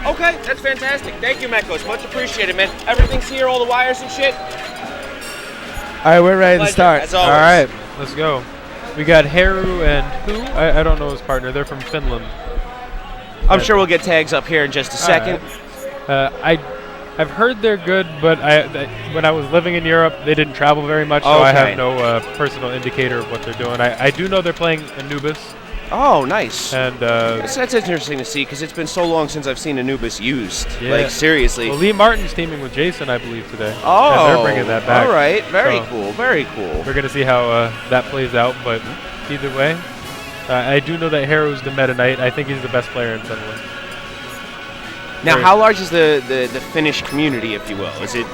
Okay, that's fantastic. Thank you, Mekos. Much appreciated, man. Everything's here, all the wires and shit. All right, we're ready to start. As always. All right, let's go. We got Heru and who? I don't know his partner. They're from Finland. I'm sure we'll get tags up here in just a second. I've heard they're good, but when I was living in Europe, they didn't travel very much, so I have no personal indicator of what they're doing. I do know they're playing Anubis. Oh, nice. And that's interesting to see because it's been so long since I've seen Anubis used. Yeah. Like, seriously. Well, Lee Martin's teaming with Jason, I believe, today. Oh, and they're bringing that back. All right, very So cool, very cool. We're going to see how that plays out, but either way, I do know that Heru's the Meta Knight. I think he's the best player in Finland. Now, how large is the Finnish community, if you will? Is it?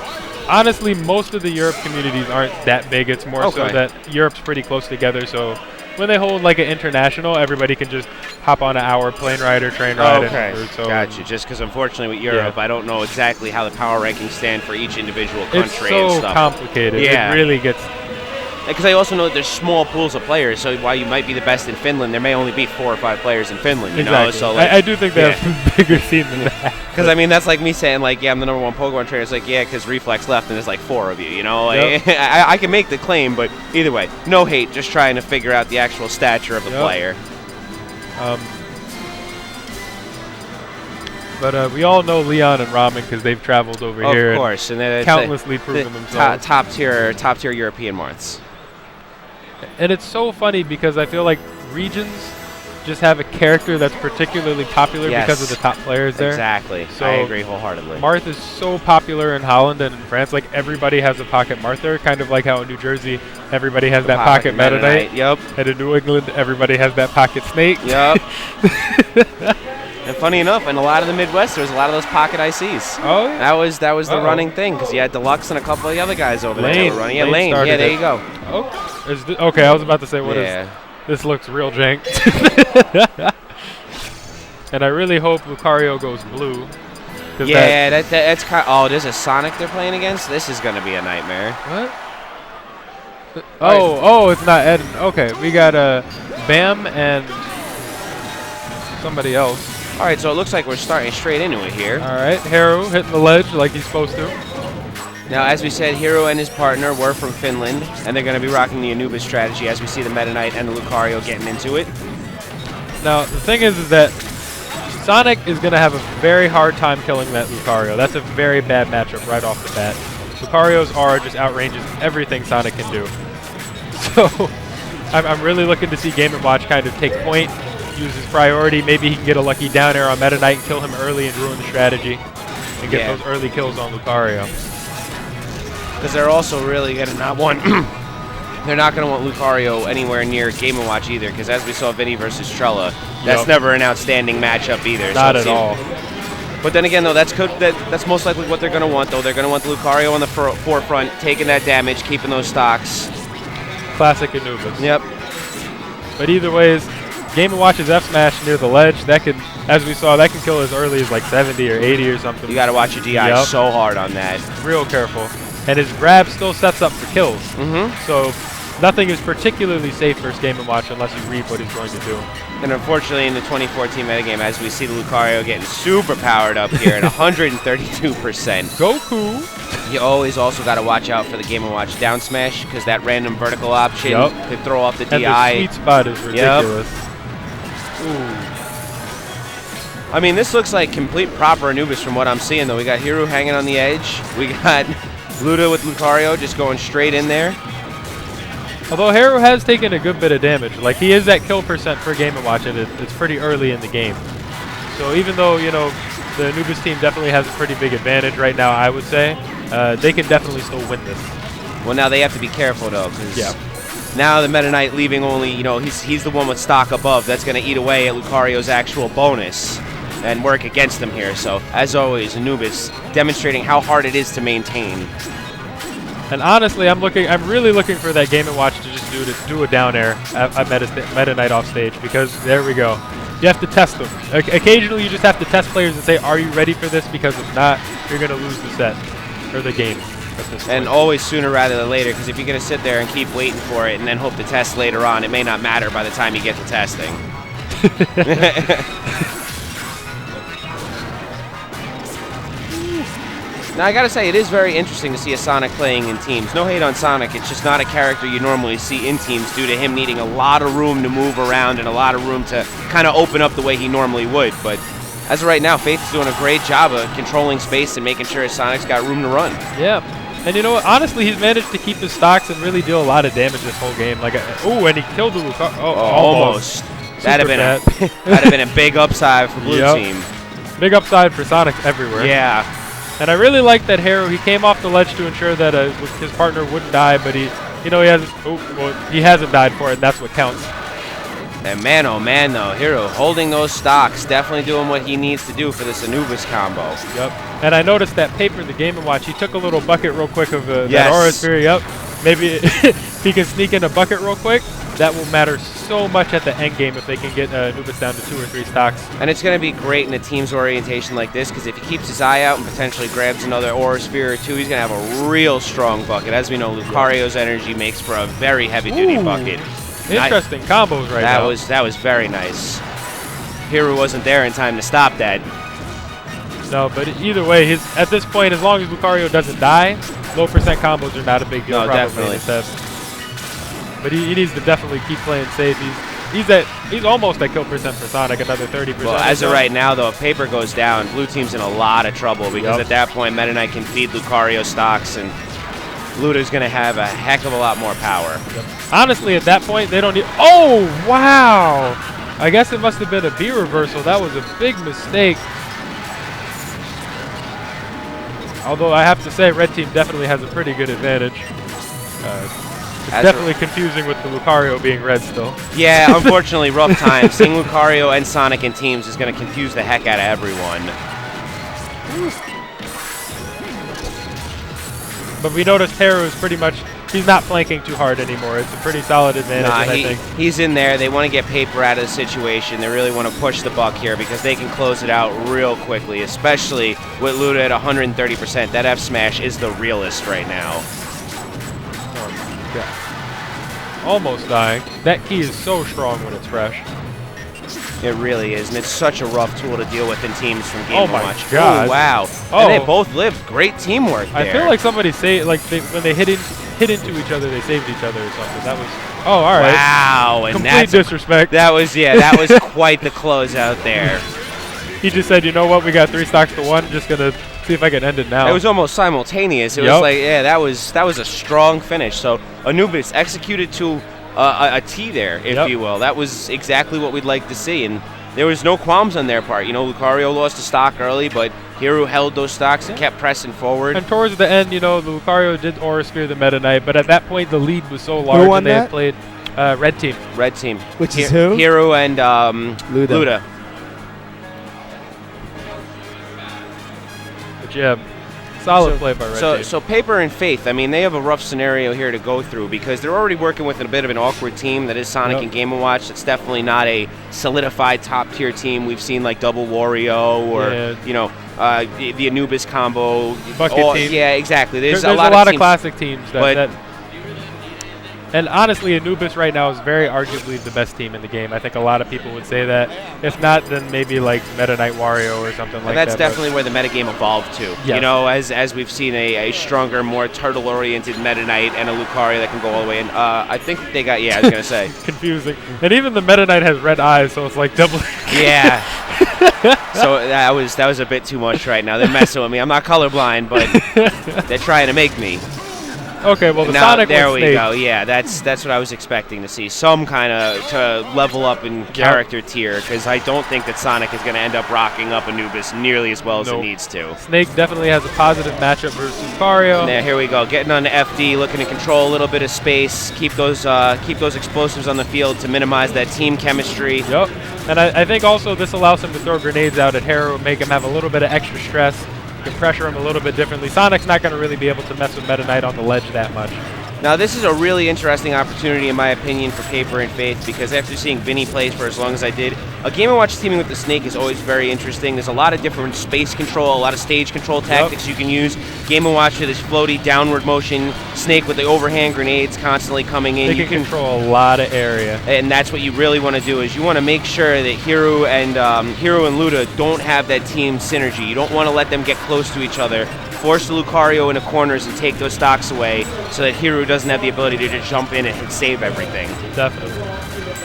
Honestly, most of the Europe communities aren't that big. It's more so that Europe's pretty close together, so when they hold like an international, everybody can just hop on an hour plane ride or train ride. Gotcha. Just because unfortunately with Europe, I don't know exactly how the power rankings stand for each individual country it's so and stuff. complicated. Yeah. It really gets... Because I also know that there's small pools of players, so while you might be the best in Finland, there may only be 4 or 5 players in Finland, you know? So like, I do think they have a bigger scene than that. Because, I mean, that's like me saying, like, yeah, I'm the #1 Pokemon trainer. It's like, yeah, because Reflex left and there's like 4 of you, you know? Like, I can make the claim, but either way, no hate, just trying to figure out the actual stature of the player. But we all know Leon and Ramen because they've traveled over here. Of course. And countlessly proven themselves. Top tier European marts. And it's so funny because I feel like regions just have a character that's particularly popular because of the top players there. Exactly. So I agree wholeheartedly. Marth is so popular in Holland and in France. Like, everybody has a pocket Marth there, kind of like how in New Jersey, everybody has that pocket Meta Knight. Yep. And in New England, everybody has that pocket Snake. Yep. And funny enough, in a lot of the Midwest, there was a lot of those pocket ICs. Oh, yeah. That was the running thing, because you had Deluxe and a couple of the other guys over there that were running. Yeah, Lane. Yeah, there you go. Oh, okay, I was about to say, what is... This looks real jank. And I really hope Lucario goes blue. Yeah, that's kind of... Oh, there's a Sonic they're playing against? This is going to be a nightmare. What? Oh, it's not Eden. Okay, we got Bam and somebody else. All right, so it looks like we're starting straight into it here. All right, Heru hitting the ledge like he's supposed to. Now, as we said, Heru and his partner were from Finland, and they're going to be rocking the Anubis strategy as we see the Meta Knight and the Lucario getting into it. Now, the thing is that Sonic is going to have a very hard time killing that Lucario. That's a very bad matchup right off the bat. Lucario's aura just outranges everything Sonic can do. So, I'm really looking to see Game & Watch kind of take point, use his priority. Maybe he can get a lucky down air on Meta Knight and kill him early and ruin the strategy and get those early kills on Lucario. Because they're also really going to not want... they're not going to want Lucario anywhere near Game & Watch either, because as we saw Vinny versus Trella, that's never an outstanding matchup either. Not at all. But then again, though, that's most likely what they're going to want, though. They're going to want the Lucario on the forefront, taking that damage, keeping those stocks. Classic Anubis. Yep. But either ways, Game & Watch's F smash near the ledge, that could, as we saw, that can kill as early as like 70 or 80 or something. You got to watch your DI so hard on that. Real careful. And his grab still sets up for kills. So nothing is particularly safe for Game & Watch unless you read what he's going to do. And unfortunately, in the 2014 metagame, as we see the Lucario getting super powered up here at 132%. Goku! You always also got to watch out for the Game & Watch down smash, because that random vertical option could throw off the DI. And the sweet spot is ridiculous. Ooh. I mean, this looks like complete proper Anubis from what I'm seeing, though. We got Heru hanging on the edge. We got Loota with Lucario just going straight in there. Although Heru has taken a good bit of damage. Like, he is at kill percent for Game & Watch, and it's pretty early in the game. So even though, you know, the Anubis team definitely has a pretty big advantage right now, I would say, they can definitely still win this. Well, now they have to be careful, though, because now the Meta Knight leaving only, you know, he's the one with stock above. That's going to eat away at Lucario's actual bonus and work against them here. So, as always, Anubis demonstrating how hard it is to maintain. And honestly, I'm really looking for that Game & Watch to just do a down air at Meta Knight off stage, because there we go. You have to test them. Occasionally, you just have to test players and say, are you ready for this? Because if not, you're going to lose the set or the game at this point. And always sooner rather than later, because if you're going to sit there and keep waiting for it and then hope to test later on, it may not matter by the time you get to testing. Now, I gotta say, it is very interesting to see a Sonic playing in teams. No hate on Sonic, it's just not a character you normally see in teams due to him needing a lot of room to move around and a lot of room to kind of open up the way he normally would. But as of right now, Faith is doing a great job of controlling space and making sure Sonic's got room to run. Yeah. And you know what? Honestly, he's managed to keep his stocks and really deal a lot of damage this whole game. Like, oh, and he killed the Lucario. Oh, almost. That'd have been a big upside for Blue Team. Big upside for Sonic everywhere. Yeah. And I really like that Heru. He came off the ledge to ensure that his partner wouldn't die, but he hasn't died for it, and that's what counts. And man, oh man, though, Heru holding those stocks, definitely doing what he needs to do for this Anubis combo. Yep. And I noticed that Paper in the Game & Watch, he took a little bucket real quick of that Aura Sphere. Yep. Maybe if he can sneak in a bucket real quick, that will matter so much at the end game if they can get Anubis down to 2 or 3 stocks. And it's going to be great in a team's orientation like this, because if he keeps his eye out and potentially grabs another Aura Sphere or 2, he's going to have a real strong bucket. As we know, Lucario's energy makes for a very heavy-duty bucket. Interesting combos now. That was very nice. Heru wasn't there in time to stop that. No, but either way, at this point, as long as Lucario doesn't die, low percent combos are not a big deal. No, definitely. But he needs to definitely keep playing safe. He's almost at kill percent for Sonic, another 30%. Well, as of right now, though, if Paper goes down, Blue Team's in a lot of trouble because at that point, Meta Knight can feed Lucario stocks, and Loota's going to have a heck of a lot more power. Honestly, at that point, they don't need... Oh, wow! I guess it must have been a B reversal. That was a big mistake. Although I have to say, Red Team definitely has a pretty good advantage. It's definitely confusing with the Lucario being red still. Yeah, unfortunately, rough time. Seeing Lucario and Sonic in teams is going to confuse the heck out of everyone. But we noticed Heru is pretty much, he's not flanking too hard anymore. It's a pretty solid advantage, I think. He's in there. They want to get Paper out of the situation. They really want to push the buck here because they can close it out real quickly, especially with Loota at 130%. That F smash is the realest right now. Almost dying. That key is so strong when it's fresh. It really is, and it's such a rough tool to deal with in teams from Game & Watch. God. Oh, wow. And they both lived. Great teamwork there. I feel like somebody when they hit into each other, they saved each other or something. That was... Oh, all right. Wow. And complete disrespect. That was quite the closeout there. He just said, you know what, we got 3 stocks to 1. Just going to see if I can end it now. It was almost simultaneous. It was like, that was a strong finish. So Anubis executed to a T there, if you will. That was exactly what we'd like to see, and there was no qualms on their part. You know, Lucario lost a stock early, but Heru held those stocks and kept pressing forward. And towards the end, you know, the Lucario did Aura Sphere the Meta Knight, but at that point the lead was so large and they had played Red Team. Red Team. Which is who? Heru and Loota. But yeah, solid play by Red Team. So Paper and Faith, I mean, they have a rough scenario here to go through because they're already working with a bit of an awkward team that is Sonic and Game & Watch. It's definitely not a solidified top-tier team. We've seen like Double Wario or, you know, the Anubis combo. Bucket team. Yeah, exactly. There's a lot of classic teams and honestly, Anubis right now is very arguably the best team in the game. I think a lot of people would say that. If not, then maybe like Meta Knight Wario or something like that. That's definitely where the metagame evolved to. Yes. You know, as we've seen a stronger, more turtle-oriented Meta Knight and a Lucario that can go all the way in. I think they got, I was going to say. Confusing. And even the Meta Knight has red eyes, so it's like double. Yeah. So that was a bit too much right now. They're messing with me. I'm not colorblind, but they're trying to make me. Okay, well, the Sonic there we go. Yeah, that's what I was expecting to see. Some kind of to level up in character tier, because I don't think that Sonic is going to end up rocking up Anubis nearly as well as it needs to. Snake definitely has a positive matchup versus Lucario. Now, here we go, getting on the FD, looking to control a little bit of space, keep those explosives on the field to minimize that team chemistry. Yep, and I think also this allows him to throw grenades out at Heru, make him have a little bit of extra stress. Can pressure him a little bit differently. Sonic's not going to really be able to mess with Meta Knight on the ledge that much. Now, this is a really interesting opportunity, in my opinion, for Paper and Faith, because after seeing Vinny play for as long as I did, a Game & Watch teaming with the Snake is always very interesting. There's a lot of different space control, a lot of stage control tactics you can use. Game & Watch with this floaty downward motion, Snake with the overhand grenades constantly coming in. They can control a lot of area. And that's what you really want to do, is you want to make sure that Heru and Loota don't have that team synergy. You don't want to let them get close to each other. Force the Lucario into corners and take those stocks away so that Heru doesn't have the ability to just jump in and save everything. Definitely.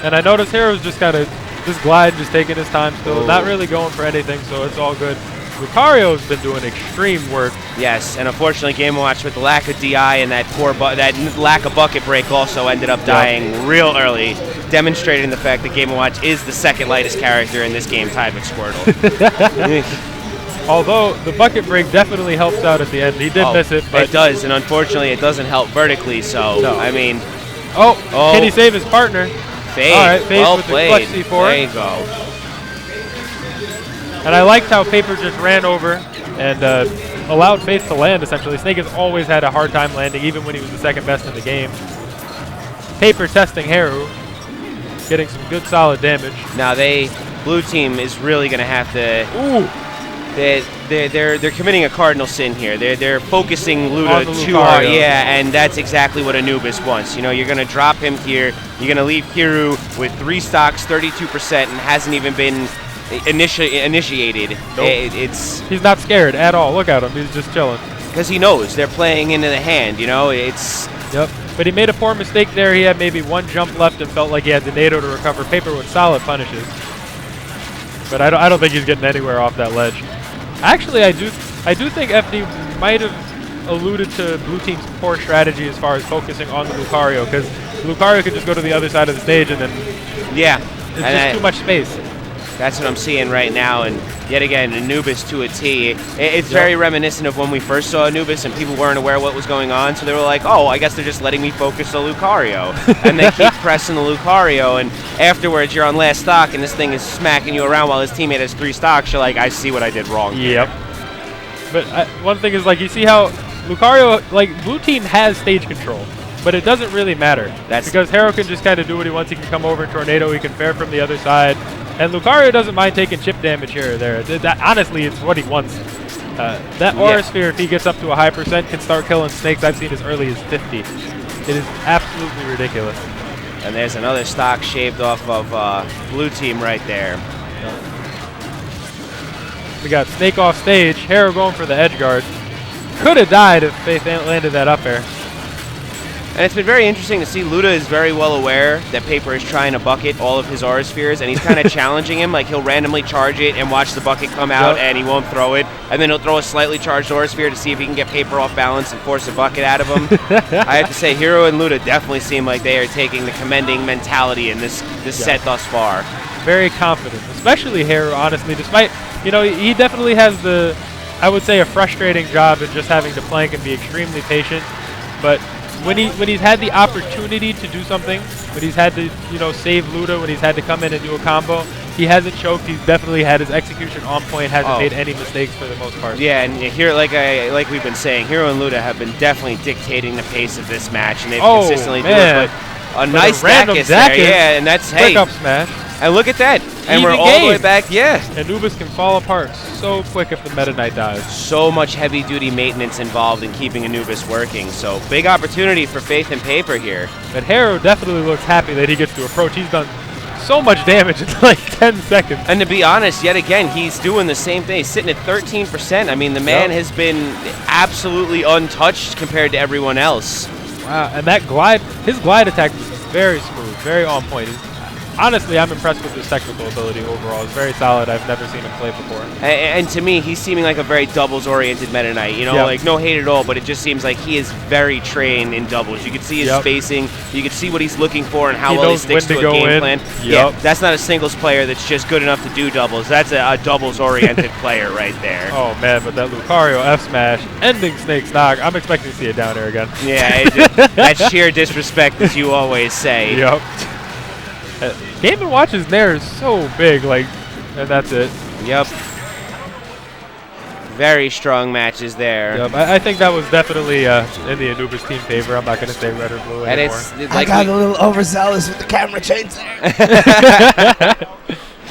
And I noticed Heru's just kind of just gliding, just taking his time still, not really going for anything, so it's all good. Lucario's been doing extreme work. Yes, and unfortunately Game & Watch with the lack of DI and that that lack of bucket break also ended up dying real early, demonstrating the fact that Game & Watch is the second lightest character in this game, tied with Squirtle. Although the bucket break definitely helps out at the end. He did miss it, but it does, and unfortunately it doesn't help vertically, so I mean... Can he save his partner? Faith. All right, Faith well with played. the clutch C4. There you go. And I liked how Paper just ran over and allowed Faith to land, essentially. Snake has always had a hard time landing, even when he was the second best in the game. Paper testing Heru, getting some good solid damage. Now blue team is really going to have to... Ooh! They're committing a cardinal sin here. They're focusing Loota too Lucario. hard. Yeah, and that's exactly what Anubis wants. You know, you're going to drop him here. You're going to leave Heru with 3 stocks, 32%, and hasn't even been initiated. Nope. He's not scared at all. Look at him. He's just chilling. Because he knows they're playing into the hand, you know? Yep. But he made a poor mistake there. He had maybe 1 jump left and felt like he had the NATO to recover. Paper with solid punishes. But I don't think he's getting anywhere off that ledge. Actually, I do think FD might have alluded to Blue Team's poor strategy as far as focusing on the Lucario, because Lucario could just go to the other side of the stage and then it's just too much space. That's what I'm seeing right now, and yet again, Anubis to a T. It's very reminiscent of when we first saw Anubis and people weren't aware what was going on, so they were like, oh, I guess they're just letting me focus the Lucario. And they keep pressing the Lucario, and afterwards you're on last stock and this thing is smacking you around while his teammate has 3 stocks. You're like, I see what I did wrong. Yep. But one thing is, like, you see how Lucario, like, Blue Team has stage control, but it doesn't really matter. Because Heru can just kind of do what he wants. He can come over in Tornado, he can fair from the other side. And Lucario doesn't mind taking chip damage here or there. Honestly, it's what he wants. That Aura Sphere, if he gets up to a high percent, can start killing snakes. I've seen as early as 50. It is absolutely ridiculous. And there's another stock shaved off of Blue Team right there. We got Snake off stage. Heru going for the edge guard. Could have died if Faith landed that up air. And it's been very interesting to see Loota is very well aware that Paper is trying to bucket all of his Aura Spheres, and he's kind of challenging him. Like, he'll randomly charge it and watch the bucket come out, and he won't throw it. And then he'll throw a slightly charged Aura Sphere to see if he can get Paper off balance and force a bucket out of him. I have to say, Heru and Loota definitely seem like they are taking the commanding mentality in this set thus far. Very confident, especially Heru, honestly, despite, you know, he definitely has I would say, a frustrating job in just having to plank and be extremely patient. But when he's had the opportunity to do something, when he's had to, you know, save Loota, when he's had to come in and do a combo, he hasn't choked. He's definitely had his execution on point, hasn't made any mistakes for the most part. Yeah, and here, like we've been saying, Heru and Loota have been definitely dictating the pace of this match, and they've consistently done it. But a nice stack is there, and that's, hey. Quick up smash. And look at that. And Even we're all the way back, Anubis can fall apart so quick if the Meta Knight dies. So much heavy-duty maintenance involved in keeping Anubis working. So big opportunity for Faith and Paper here. But Heru definitely looks happy that he gets to approach. He's done so much damage in like 10 seconds. And to be honest, yet again, he's doing the same thing. He's sitting at 13%. I mean, the man has been absolutely untouched compared to everyone else. Wow, and that his glide attack is very smooth, very on point. Honestly, I'm impressed with his technical ability overall. It's very solid. I've never seen him play before. And to me, he's seeming like a very doubles-oriented Meta Knight. You know, like no hate at all, but it just seems like he is very trained in doubles. You can see his spacing. You can see what he's looking for and how well he sticks to a game plan. Yeah, that's not a singles player that's just good enough to do doubles. That's a doubles-oriented player right there. Oh, man, but that Lucario F-Smash, ending Snake's knock. I'm expecting to see it down air again. Yeah, that's sheer disrespect, as you always say. Yep. Game & Watch's Nair is so big, like, and that's it. Yep. Very strong matches there. Yep, I think that was definitely in the Anubis team favor. I'm not going to say red or blue anymore. And it's I like got a little overzealous with the camera change there.